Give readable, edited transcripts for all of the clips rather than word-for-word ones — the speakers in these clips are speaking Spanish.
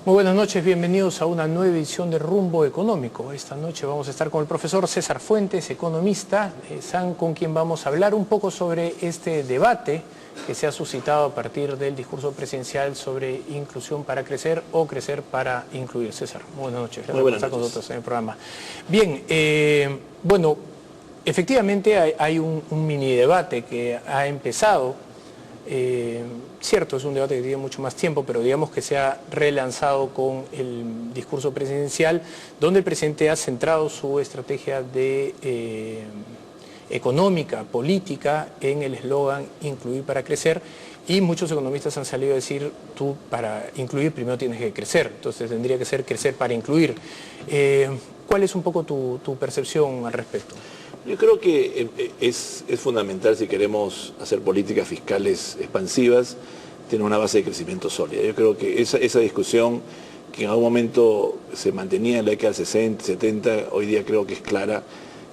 Muy buenas noches, bienvenidos a una nueva edición de Rumbo Económico. Esta noche vamos a estar con el profesor César Fuentes, economista, con quien vamos a hablar un poco sobre este debate que se ha suscitado a partir del discurso presidencial sobre inclusión para crecer o crecer para incluir. César, muy buenas noches, gracias por estar con nosotros en el programa. Bien, bueno, efectivamente hay un mini debate que ha empezado. Cierto, es un debate que tiene mucho más tiempo, pero digamos que se ha relanzado con el discurso presidencial, donde el presidente ha centrado su estrategia de económica, política, en el eslogan incluir para crecer, y muchos economistas han salido a decir, tú para incluir primero tienes que crecer, entonces tendría que ser crecer para incluir. ¿Cuál es un poco tu percepción al respecto? Yo creo que es fundamental, si queremos hacer políticas fiscales expansivas, tener una base de crecimiento sólida. Yo creo que esa discusión que en algún momento se mantenía en la década del 60, 70, hoy día creo que es clara,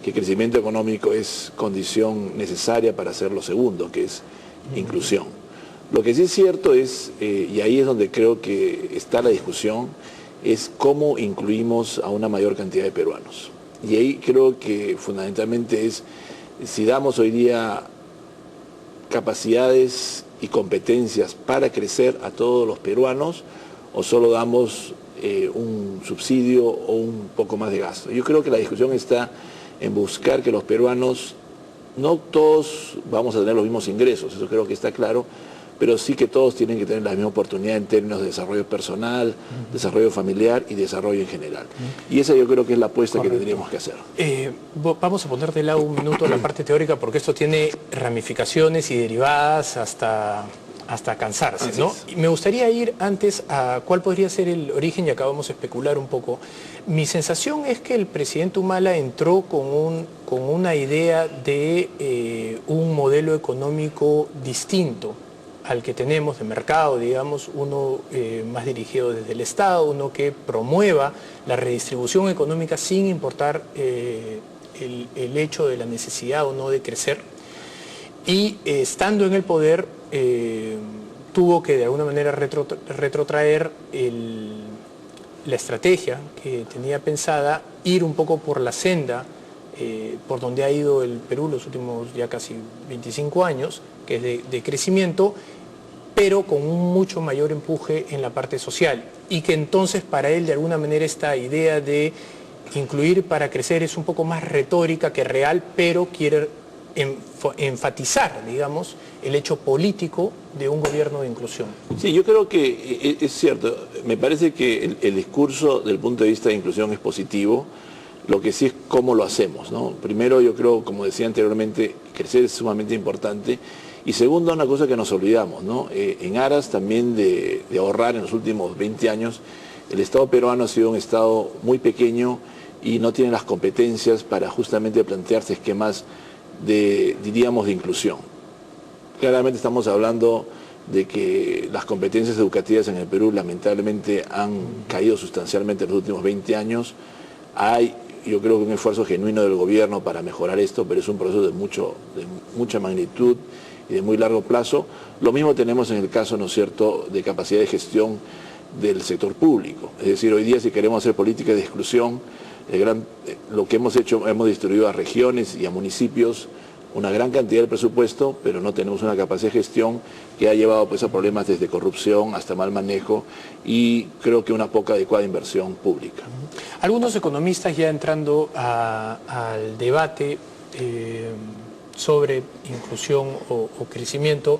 que el crecimiento económico es condición necesaria para hacer lo segundo, que es inclusión. Lo que sí es cierto es, y ahí es donde creo que está la discusión, es cómo incluimos a una mayor cantidad de peruanos. Y ahí creo que fundamentalmente es si damos hoy día capacidades y competencias para crecer a todos los peruanos o solo damos un subsidio o un poco más de gasto. Yo creo que la discusión está en buscar que los peruanos, no todos vamos a tener los mismos ingresos, eso creo que está claro, pero sí que todos tienen que tener la misma oportunidad en términos de desarrollo personal, desarrollo familiar y desarrollo en general. Y esa yo creo que es la apuesta que tendríamos que hacer. Vamos a poner de lado un minuto la parte teórica, porque esto tiene ramificaciones y derivadas hasta cansarse, ¿no? Y me gustaría ir antes a cuál podría ser el origen, y acabamos de especular un poco. Mi sensación es que el presidente Humala entró con una idea de un modelo económico distinto al que tenemos de mercado, digamos, uno más dirigido desde el Estado, uno que promueva la redistribución económica sin importar el hecho de la necesidad o no de crecer. Y estando en el poder, tuvo que de alguna manera retrotraer la estrategia que tenía pensada, ir un poco por la senda por donde ha ido el Perú los últimos ya casi 25 años, que es de crecimiento, pero con un mucho mayor empuje en la parte social, y que entonces para él de alguna manera esta idea de incluir para crecer es un poco más retórica que real, pero quiere enfatizar, digamos, el hecho político de un gobierno de inclusión. Sí, yo creo que es cierto, me parece que el discurso del punto de vista de inclusión es positivo, lo que sí es cómo lo hacemos, ¿no? Primero, yo creo, como decía anteriormente, crecer es sumamente importante. Y segundo, una cosa que nos olvidamos, ¿no? En aras también de ahorrar en los últimos 20 años, el Estado peruano ha sido un Estado muy pequeño y no tiene las competencias para justamente plantearse esquemas diríamos, de inclusión. Claramente estamos hablando de que las competencias educativas en el Perú lamentablemente han caído sustancialmente en los últimos 20 años. Hay, yo creo que un esfuerzo genuino del gobierno para mejorar esto, pero es un proceso de mucha magnitud y de muy largo plazo. Lo mismo tenemos en el caso, ¿no es cierto?, de capacidad de gestión del sector público. Es decir, hoy día si queremos hacer políticas de exclusión, lo que hemos hecho, hemos distribuido a regiones y a municipios una gran cantidad del presupuesto, pero no tenemos una capacidad de gestión que ha llevado pues, a problemas desde corrupción hasta mal manejo y creo que una poca adecuada inversión pública. Algunos economistas, ya entrando al debate sobre inclusión o crecimiento,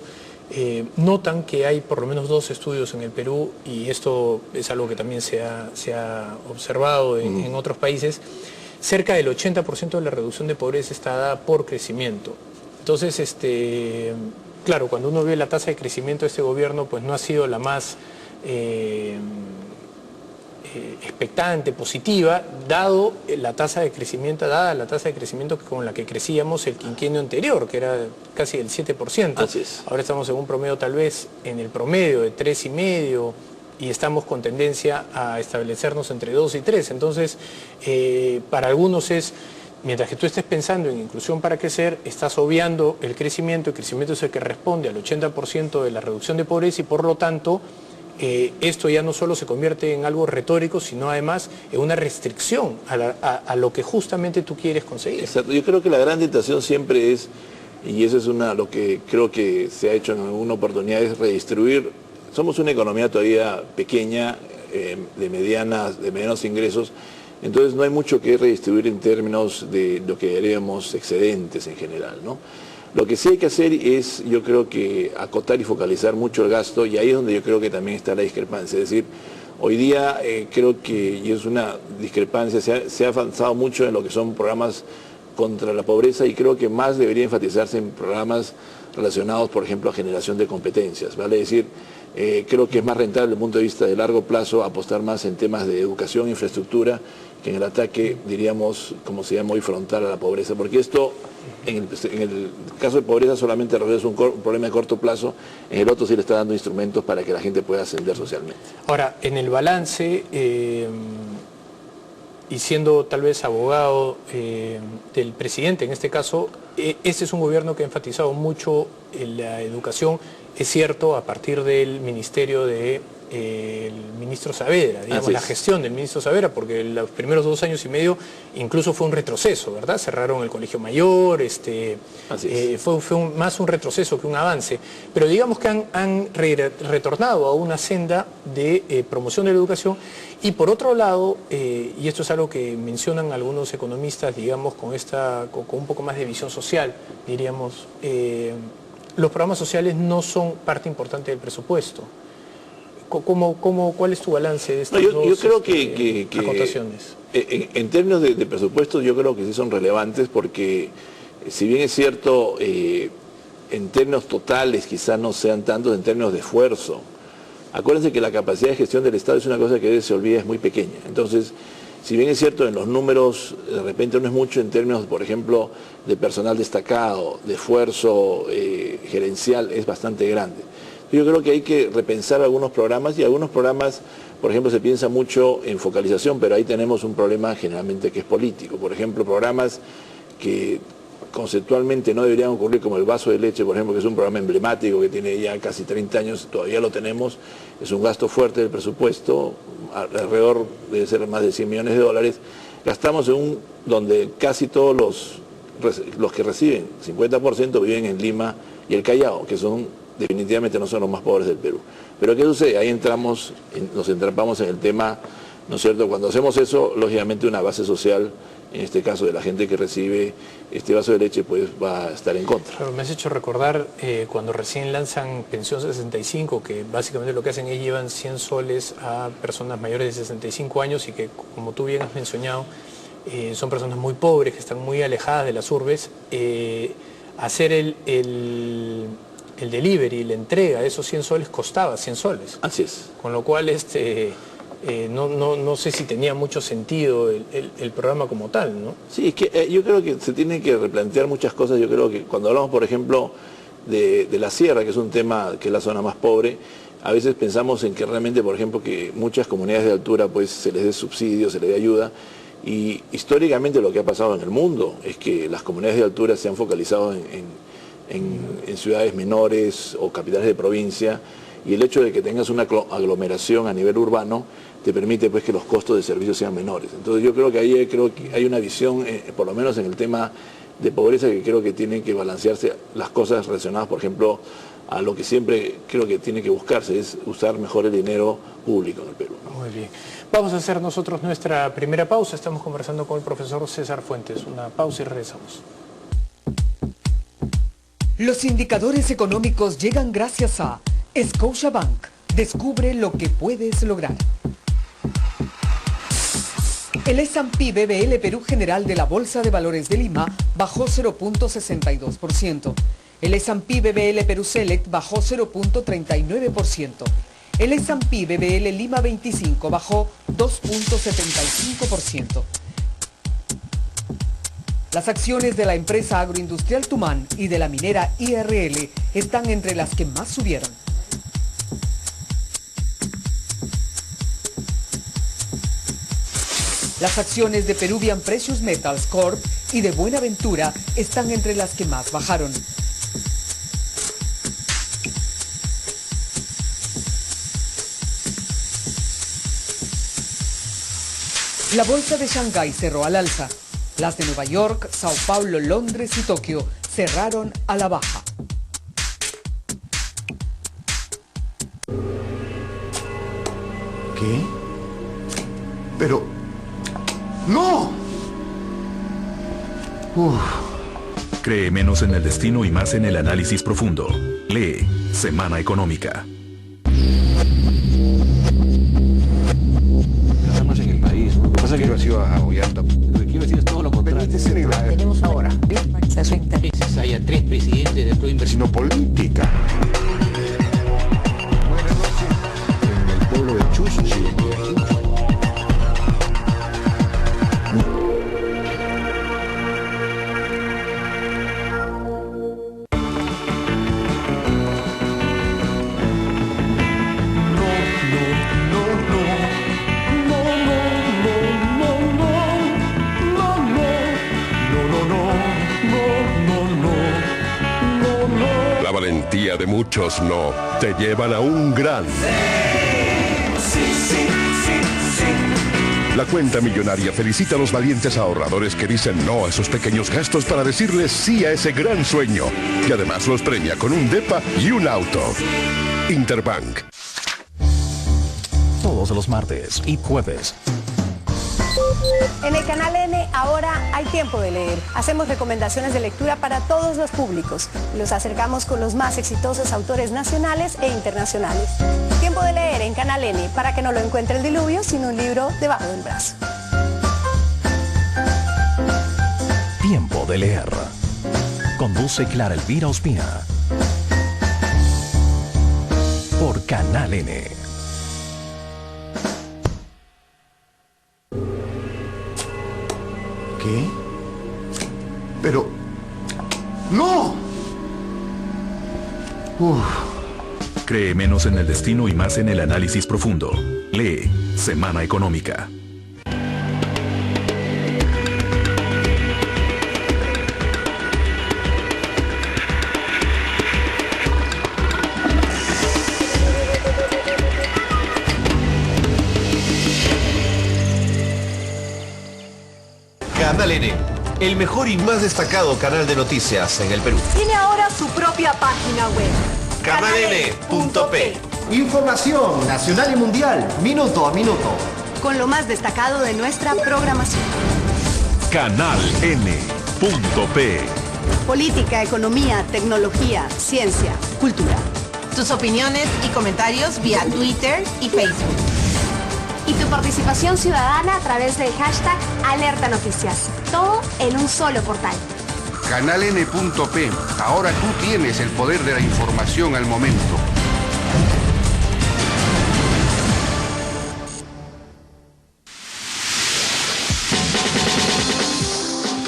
notan que hay por lo menos 2 estudios en el Perú, y esto es algo que también se ha observado en otros países. Cerca del 80% de la reducción de pobreza está dada por crecimiento. Entonces, claro, cuando uno ve la tasa de crecimiento de este gobierno, pues no ha sido la más expectante, positiva, dada la tasa de crecimiento con la que crecíamos el quinquenio anterior, que era casi el 7%. Así es. Ahora estamos en un promedio tal vez en el promedio de 3,5%, y estamos con tendencia a establecernos entre 2 y 3. Entonces, para algunos es, mientras que tú estés pensando en inclusión para crecer, estás obviando el crecimiento es el que responde al 80% de la reducción de pobreza, y por lo tanto esto ya no solo se convierte en algo retórico, sino además en una restricción a lo que justamente tú quieres conseguir. Exacto. Yo creo que la gran tentación siempre es, y eso es lo que creo que se ha hecho en alguna oportunidad, es redistribuir. Somos una economía todavía pequeña, de medianos ingresos, entonces no hay mucho que redistribuir en términos de lo que diríamos excedentes en general, ¿no? Lo que sí hay que hacer es, yo creo que acotar y focalizar mucho el gasto, y ahí es donde yo creo que también está la discrepancia. Es decir, hoy día creo que, y es una discrepancia, se ha avanzado mucho en lo que son programas contra la pobreza, y creo que más debería enfatizarse en programas relacionados, por ejemplo, a generación de competencias, ¿vale? Es decir, creo que es más rentable desde el punto de vista de largo plazo apostar más en temas de educación, infraestructura, que en el ataque, diríamos, como se llama hoy, frontal a la pobreza, porque esto, en el caso de pobreza solamente resuelve un problema de corto plazo, en el otro sí le está dando instrumentos para que la gente pueda ascender socialmente. Ahora, en el balance, y siendo tal vez abogado del presidente, en este caso, este es un gobierno que ha enfatizado mucho en la educación, es cierto, a partir del ministerio del ministro Saavedra, digamos, la gestión del ministro Saavedra, porque los primeros 2 años y medio incluso fue un retroceso, ¿verdad? Cerraron el colegio mayor, fue más un retroceso que un avance, pero digamos que han retornado a una senda de promoción de la educación. Y por otro lado, y esto es algo que mencionan algunos economistas, digamos, con un poco más de visión social, diríamos, los programas sociales no son parte importante del presupuesto. ¿Cuál es tu balance de estas yo creo que acotaciones? En términos de presupuesto, yo creo que sí son relevantes, porque si bien es cierto, en términos totales quizás no sean tantos, en términos de esfuerzo. Acuérdense que la capacidad de gestión del Estado es una cosa que a veces se olvida, es muy pequeña. Entonces, si bien es cierto, en los números de repente no es mucho en términos, por ejemplo, de personal destacado, de esfuerzo gerencial, es bastante grande. Yo creo que hay que repensar algunos programas, y algunos programas, por ejemplo, se piensa mucho en focalización, pero ahí tenemos un problema generalmente que es político. Por ejemplo, programas que conceptualmente no deberían ocurrir, como el vaso de leche, por ejemplo, que es un programa emblemático que tiene ya casi 30 años, todavía lo tenemos, es un gasto fuerte del presupuesto, alrededor de ser más de 100 millones de dólares, gastamos en donde casi todos los que reciben, 50% viven en Lima y el Callao, que definitivamente no son los más pobres del Perú. Pero ¿qué sucede? Ahí nos entrampamos en el tema, ¿no es cierto? Cuando hacemos eso, lógicamente una base social, en este caso de la gente que recibe este vaso de leche, pues va a estar en contra. Pero me has hecho recordar cuando recién lanzan Pensión 65, que básicamente lo que hacen es llevan 100 soles a personas mayores de 65 años y que, como tú bien has mencionado, son personas muy pobres, que están muy alejadas de las urbes. Hacer el delivery, la entrega de esos 100 soles costaba 100 soles. Así es. Con lo cual no sé si tenía mucho sentido el programa como tal, ¿no? Sí, es que yo creo que se tienen que replantear muchas cosas. Yo creo que cuando hablamos, por ejemplo, de la sierra, que es un tema que es la zona más pobre, a veces pensamos en que realmente, por ejemplo, que muchas comunidades de altura pues se les dé subsidios, se les dé ayuda, y históricamente lo que ha pasado en el mundo es que las comunidades de altura se han focalizado en ciudades menores o capitales de provincia, y el hecho de que tengas una aglomeración a nivel urbano te permite pues que los costos de servicios sean menores. Entonces yo creo que ahí hay una visión, por lo menos en el tema de pobreza, que creo que tienen que balancearse las cosas relacionadas, por ejemplo, a lo que siempre creo que tiene que buscarse, es usar mejor el dinero público en el Perú, ¿no? Muy bien. Vamos a hacer nosotros nuestra primera pausa. Estamos conversando con el profesor César Fuentes. Una pausa y regresamos. Los indicadores económicos llegan gracias a Scotiabank. Descubre lo que puedes lograr. El S&P BVL Perú General de la Bolsa de Valores de Lima bajó 0.62%. El S&P BVL Perú Select bajó 0.39%. El S&P BVL Lima 25 bajó 2.75%. Las acciones de la empresa agroindustrial Tumán y de la minera IRL están entre las que más subieron. Las acciones de Peruvian Precious Metals Corp y de Buenaventura están entre las que más bajaron. La bolsa de Shanghái cerró al alza. Las de Nueva York, Sao Paulo, Londres y Tokio cerraron a la baja. ¿Qué? Pero... ¡no! Cree menos en el destino y más en el análisis profundo. Lee Semana Económica. Estamos en el país. Lo que pasa es que yo he sido a Ollanta. Lo que quiero decir es todo lo contrario. Tenemos ahora acceso a internet. Haya 3 presidentes de toda inversión. Sino política. Buenas noches. En el pueblo de Chuschi. La valentía de muchos no te llevan a un gran. La cuenta millonaria felicita a los valientes ahorradores que dicen no a esos pequeños gastos para decirles sí a ese gran sueño. Y además los premia con un depa y un auto. Interbank. Todos los martes y jueves. En el canal N ahora hay tiempo de leer. Hacemos recomendaciones de lectura para todos los públicos. Los acercamos con los más exitosos autores nacionales e internacionales. Tiempo de leer en canal N para que no lo encuentre el diluvio, sino un libro debajo del brazo. Tiempo de leer. Conduce Clara Elvira Ospina. Por Canal N. ¿Qué? Pero... ¡no! Cree menos en el destino y más en el análisis profundo. Lee Semana Económica. Canal N, el mejor y más destacado canal de noticias en el Perú. Tiene ahora su propia página web. canaln.p. Información nacional y mundial, minuto a minuto. Con lo más destacado de nuestra programación. Canal N.P. Política, economía, tecnología, ciencia, cultura. Tus opiniones y comentarios vía Twitter y Facebook. Y tu participación ciudadana a través del hashtag Alerta Noticias. Todo en un solo portal. Canaln.p. Ahora tú tienes el poder de la información al momento.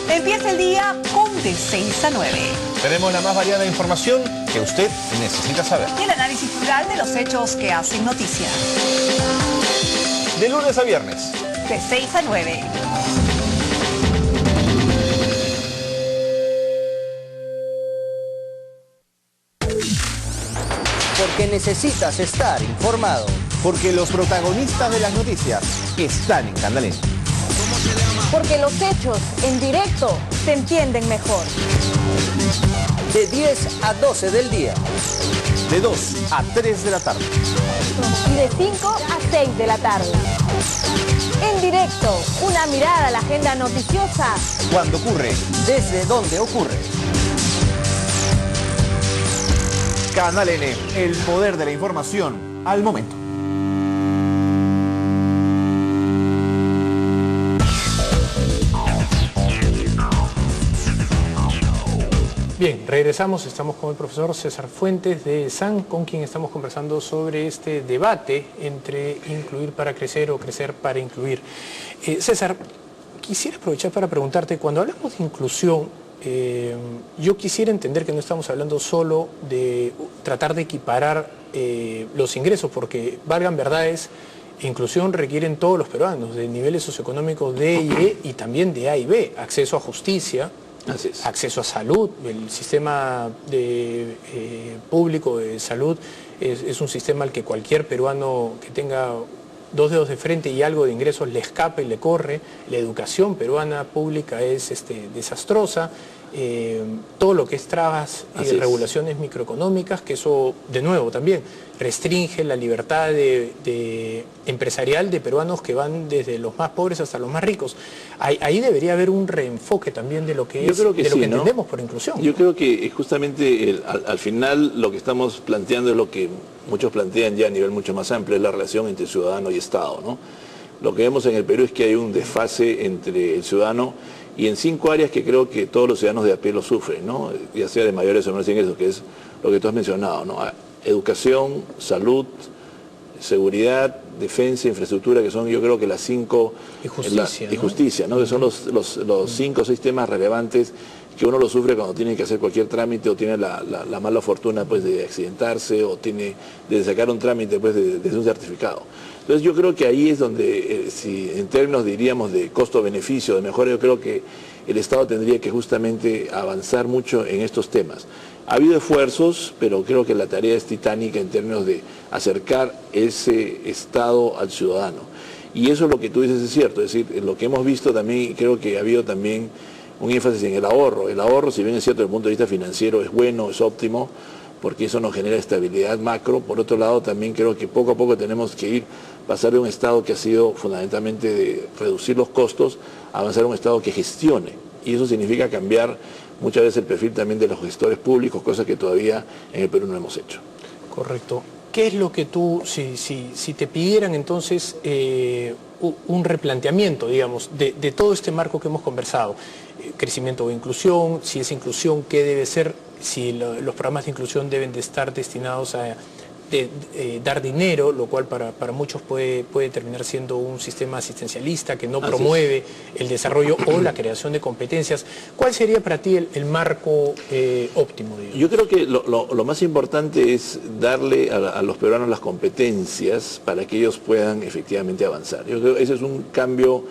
Empieza el día con de 6 a 9. Tenemos la más variada información que usted necesita saber. Y el análisis plural de los hechos que hacen noticia. De lunes a viernes. De 6 a 9. Porque necesitas estar informado. Porque los protagonistas de las noticias están en Canal N. Porque los hechos en directo se entienden mejor. De 10 a 12 del día. De 2 a 3 de la tarde. Y de 5 a 6 de la tarde. En directo, una mirada a la agenda noticiosa. Cuando ocurre. Desde donde ocurre. Canal N, el poder de la información al momento. Bien, regresamos, estamos con el profesor César Fuentes de SAN, con quien estamos conversando sobre este debate entre incluir para crecer o crecer para incluir. César, quisiera aprovechar para preguntarte, cuando hablamos de inclusión, yo quisiera entender que no estamos hablando solo de tratar de equiparar los ingresos, porque valgan verdades, inclusión requieren todos los peruanos, de niveles socioeconómicos D y E y también de A y B, acceso a justicia, acceso a salud. El sistema público de salud es un sistema al que cualquier peruano que tenga dos dedos de frente y algo de ingresos le escapa y le corre. La educación peruana pública es desastrosa. Todo lo que es trabas y regulaciones microeconómicas, que eso, de nuevo, también restringe la libertad empresarial de peruanos que van desde los más pobres hasta los más ricos. Ahí debería haber un reenfoque también de lo que entendemos por inclusión. Yo creo que justamente al final lo que estamos planteando es lo que muchos plantean ya a nivel mucho más amplio, es la relación entre ciudadano y Estado, ¿no? Lo que vemos en el Perú es que hay un desfase entre el ciudadano y en 5 áreas que creo que todos los ciudadanos de a pie lo sufren, ¿no? Ya sea de mayores o menores ingresos, que es lo que tú has mencionado, ¿no? Educación, salud, seguridad, defensa, infraestructura, que son yo creo que las 5... Y justicia, y justicia, ¿no? Que son los 5 o 6 temas relevantes que uno lo sufre cuando tiene que hacer cualquier trámite o tiene la mala fortuna pues, de accidentarse o tiene de sacar un trámite pues, de un certificado. Entonces yo creo que ahí es donde, si en términos diríamos de costo-beneficio, de mejora, yo creo que el Estado tendría que justamente avanzar mucho en estos temas. Ha habido esfuerzos, pero creo que la tarea es titánica en términos de acercar ese Estado al ciudadano. Y eso es lo que tú dices es cierto, es decir, lo que hemos visto también, creo que ha habido también un énfasis en el ahorro. El ahorro, si bien es cierto desde el punto de vista financiero, es bueno, es óptimo, porque eso nos genera estabilidad macro. Por otro lado, también creo que poco a poco tenemos que pasar de un Estado que ha sido fundamentalmente de reducir los costos, a avanzar a un Estado que gestione. Y eso significa cambiar muchas veces el perfil también de los gestores públicos, cosa que todavía en el Perú no hemos hecho. Correcto. ¿Qué es lo que tú, si te pidieran entonces un replanteamiento, digamos, de todo este marco que hemos conversado? Crecimiento o inclusión, si es inclusión, ¿qué debe ser? Si los programas de inclusión deben de estar destinados a dar dinero, lo cual para muchos puede terminar siendo un sistema asistencialista que no promueve el desarrollo o la creación de competencias. ¿Cuál sería para ti el marco óptimo, digamos? Yo creo que lo más importante es darle a los peruanos las competencias para que ellos puedan efectivamente avanzar. Yo creo que ese es un cambio,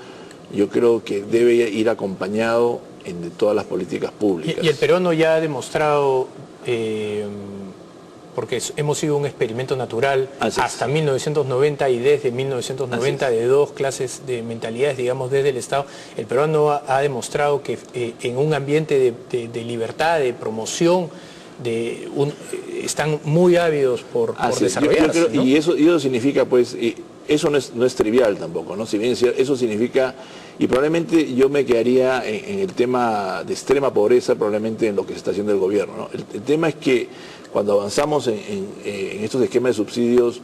yo creo que debe ir acompañado en todas las políticas públicas. Y el peruano ya ha demostrado, porque hemos sido un experimento natural hasta 1990 y desde 1990 de 2 clases de mentalidades, digamos, desde el Estado, el peruano ha demostrado que en un ambiente de libertad, de promoción, están muy ávidos por desarrollarse. Yo creo, ¿no? Y eso significa, pues, eso no es trivial tampoco, ¿no? Si bien eso significa, y probablemente yo me quedaría en el tema de extrema pobreza, probablemente en lo que se está haciendo el gobierno, ¿no? El tema es que cuando avanzamos en estos esquemas de subsidios,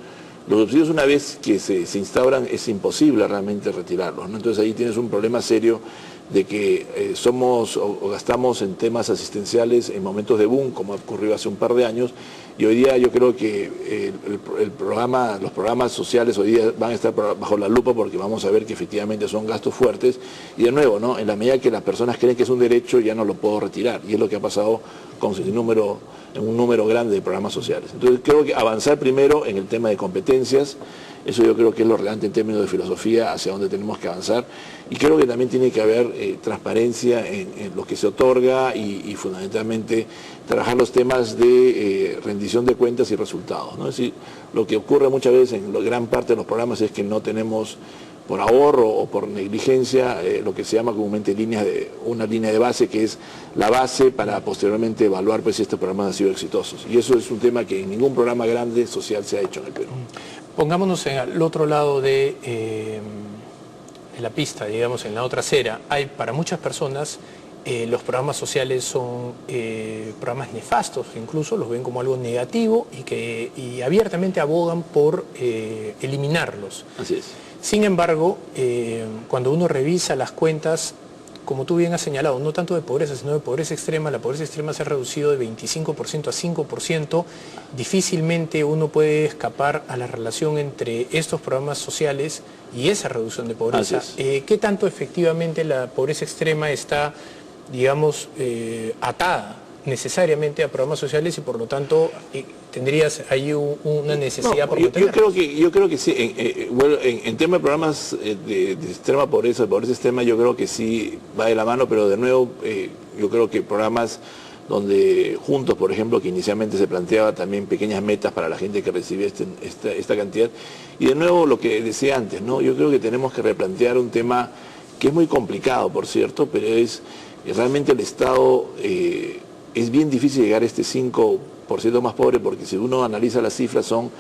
los subsidios una vez que se instauran es imposible realmente retirarlos, ¿no? Entonces ahí tienes un problema serio de que somos o gastamos en temas asistenciales en momentos de boom, como ocurrió hace un par de años, y hoy día yo creo que los programas sociales hoy día van a estar bajo la lupa porque vamos a ver que efectivamente son gastos fuertes, y de nuevo, ¿no? En la medida que las personas creen que es un derecho, ya no lo puedo retirar, y es lo que ha pasado con un número grande de programas sociales. Entonces creo que avanzar primero en el tema de competencias, eso yo creo que es lo relevante en términos de filosofía hacia donde tenemos que avanzar, y creo que también tiene que haber transparencia en lo que se otorga y fundamentalmente trabajar los temas de rendición de cuentas y resultados, ¿no? Es decir, lo que ocurre muchas veces en gran parte de los programas es que no tenemos, por ahorro o por negligencia, lo que se llama comúnmente una línea de base, que es la base para posteriormente evaluar pues, si estos programas han sido exitosos. Y eso es un tema que en ningún programa grande social se ha hecho en el Perú. Pongámonos al otro lado de la pista, digamos, en la otra acera. Para muchas personas los programas sociales son programas nefastos, incluso los ven como algo negativo y abiertamente abogan por eliminarlos. Así es. Sin embargo, cuando uno revisa las cuentas, como tú bien has señalado, no tanto de pobreza, sino de pobreza extrema, la pobreza extrema se ha reducido de 25% a 5%. Difícilmente uno puede escapar a la relación entre estos programas sociales y esa reducción de pobreza. ¿Qué tanto efectivamente la pobreza extrema está, digamos, atada necesariamente a programas sociales y por lo tanto tendrías ahí una necesidad por mantener? Yo creo que sí, en tema de programas de extrema pobreza, de pobreza extrema, yo creo que sí va de la mano, pero de nuevo yo creo que programas donde Juntos, por ejemplo, que inicialmente se planteaba también pequeñas metas para la gente que recibía esta cantidad. Y de nuevo lo que decía antes, ¿no? Yo creo que tenemos que replantear un tema que es muy complicado, por cierto, pero es realmente el Estado, es bien difícil llegar a este 5% más pobre, porque si uno analiza las cifras son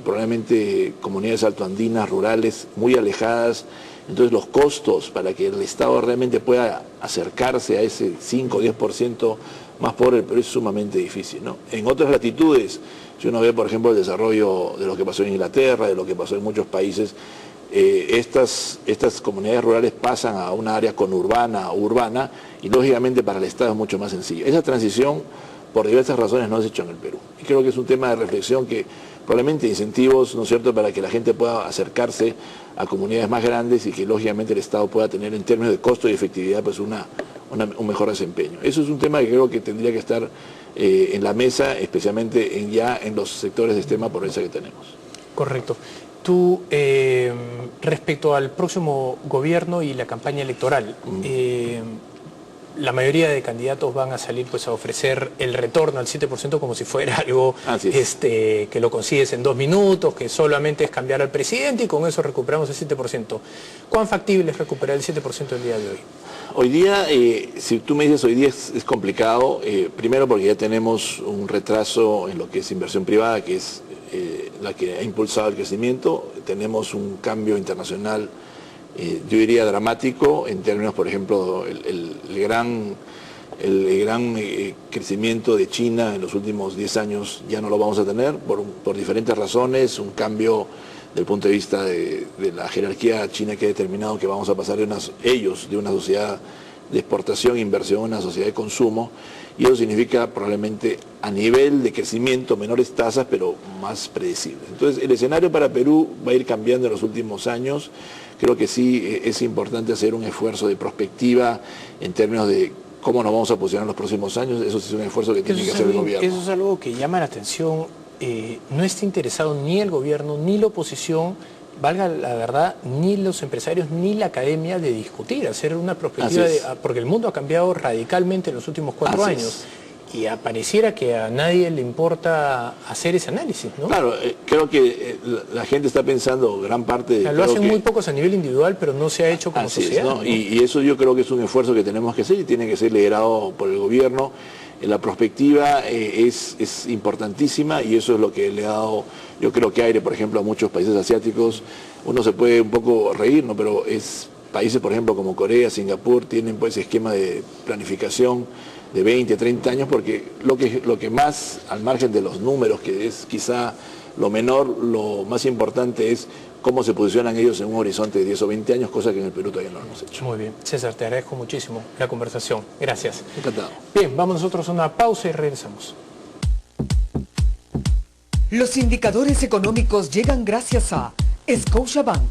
probablemente comunidades altoandinas, rurales, muy alejadas. Entonces los costos para que el Estado realmente pueda acercarse a ese 5 o 10% más pobre, pero es sumamente difícil, ¿no? En otras latitudes, si uno ve, por ejemplo, el desarrollo de lo que pasó en Inglaterra, de lo que pasó en muchos países, estas comunidades rurales pasan a una área conurbana o urbana, y lógicamente para el Estado es mucho más sencillo. Esa transición, por diversas razones, no se ha hecho en el Perú. Y creo que es un tema de reflexión que probablemente incentivos, ¿no es cierto?, para que la gente pueda acercarse a comunidades más grandes y que lógicamente el Estado pueda tener en términos de costo y efectividad pues un mejor desempeño. Eso es un tema que creo que tendría que estar en la mesa, especialmente ya en los sectores de extrema pobreza que tenemos. Correcto. Tú, respecto al próximo gobierno y la campaña electoral, la mayoría de candidatos van a salir pues a ofrecer el retorno al 7% como si fuera algo que lo consigues en 2 minutos, que solamente es cambiar al presidente y con eso recuperamos el 7%. ¿Cuán factible es recuperar el 7% el día de hoy? Hoy día, si tú me dices hoy día es complicado, primero porque ya tenemos un retraso en lo que es inversión privada, que es la que ha impulsado el crecimiento. Tenemos un cambio internacional, yo diría dramático, en términos, por ejemplo, el gran crecimiento de China en los últimos 10 años ya no lo vamos a tener por diferentes razones, un cambio del punto de vista de la jerarquía china que ha determinado que vamos a pasar de una sociedad de exportación e inversión a una sociedad de consumo, y eso significa probablemente a nivel de crecimiento menores tasas, pero más predecibles. Entonces el escenario para Perú va a ir cambiando en los últimos años. Creo que sí es importante hacer un esfuerzo de prospectiva en términos de cómo nos vamos a posicionar en los próximos años. Eso sí es un esfuerzo que tiene que hacer el gobierno. Eso es algo que llama la atención. No está interesado ni el gobierno, ni la oposición, valga la verdad, ni los empresarios, ni la academia de discutir, hacer una perspectiva, porque el mundo ha cambiado radicalmente en los últimos 4 años. Y pareciera que a nadie le importa hacer ese análisis, ¿no? Claro, creo que la gente está pensando, gran parte... Lo hacen muy pocos a nivel individual, pero no se ha hecho como sociedad. ¿no? Y eso yo creo que es un esfuerzo que tenemos que hacer y tiene que ser liderado por el gobierno. La perspectiva es importantísima y eso es lo que le ha dado, yo creo que aire, por ejemplo, a muchos países asiáticos. Uno se puede un poco reír, ¿no? Pero países, por ejemplo, como Corea, Singapur, tienen pues esquema de planificación de 20, 30 años, porque lo que más, al margen de los números, que es quizá lo menor, lo más importante es cómo se posicionan ellos en un horizonte de 10 o 20 años, cosa que en el Perú todavía no lo hemos hecho. Muy bien. César, te agradezco muchísimo la conversación. Gracias. Encantado. Bien, vamos nosotros a una pausa y regresamos. Los indicadores económicos llegan gracias a Scotiabank.